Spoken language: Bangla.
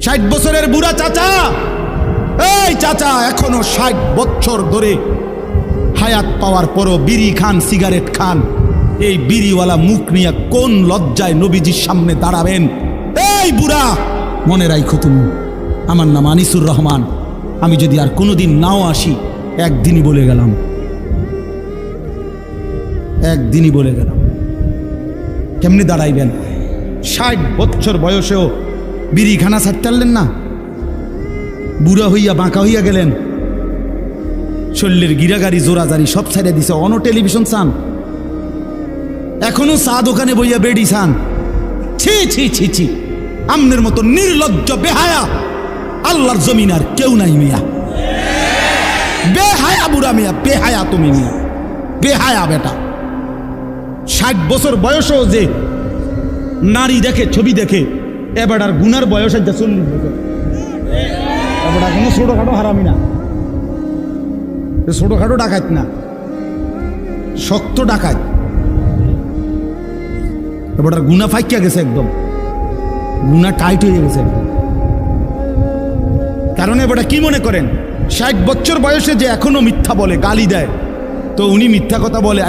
60 বছরের বুড়া চাচা, এই চাচা এখনো 60 বছর ধরে হায়াত পাওয়ার পরও বিড়ি খান, সিগারেট খান। এই বিড়িওয়ালা মুখ নিয়ে কোন লজ্জায় নবীজির সামনে দাঁড়াবেন? এই বুড়া, মনে রাখো তুমি, আমার নাম আনিসুর রহমান। আমি যদি আর কোনোদিন নাও আসি, একদিনই বলে গেলাম, একদিনই বলে গেলাম। কেমনি দাঁড়াইবেন? 60 বছর বয়সেও বিড়ি খানা ছাড়তেন না, বুড়া হইয়া বাঁকা হইয়া গেলেন, শরীরের গিরাগাড়ি জোরাজারি সব ছেড়ে দিছে। অন টেলিভিশন চান, এখনো চা দোকানে বইয়া বেড়ি চান। ছি ছি ছি ছি, আমনের মতো নির্লজ্জ বেহায়া আল্লাহর জমিন আর কেউ নাই মিয়া। বেহায়া বুড়া মিয়া, বেহায়া তুমি মিয়া, বেহায়া বেটা। 60 বছর বয়সও যে নারী দেখে, ছবি দেখে, এবার আর গুনার বয়স 40 বছর। এবার কোনো ছোটখাটো হারামি না, ছোটখাটো ডাকাত না, শক্ত ডাকাত। এবার আর গুনা ফাইকিয়া গেছে, একদম গুনা টাইট হয়ে গেছে একদম। কারণ এবার কি মনে করেন, 60 বছর বয়সে যে এখনো মিথ্যা বলে, গালি দেয়, তো উনি মিথ্যা কথা বলে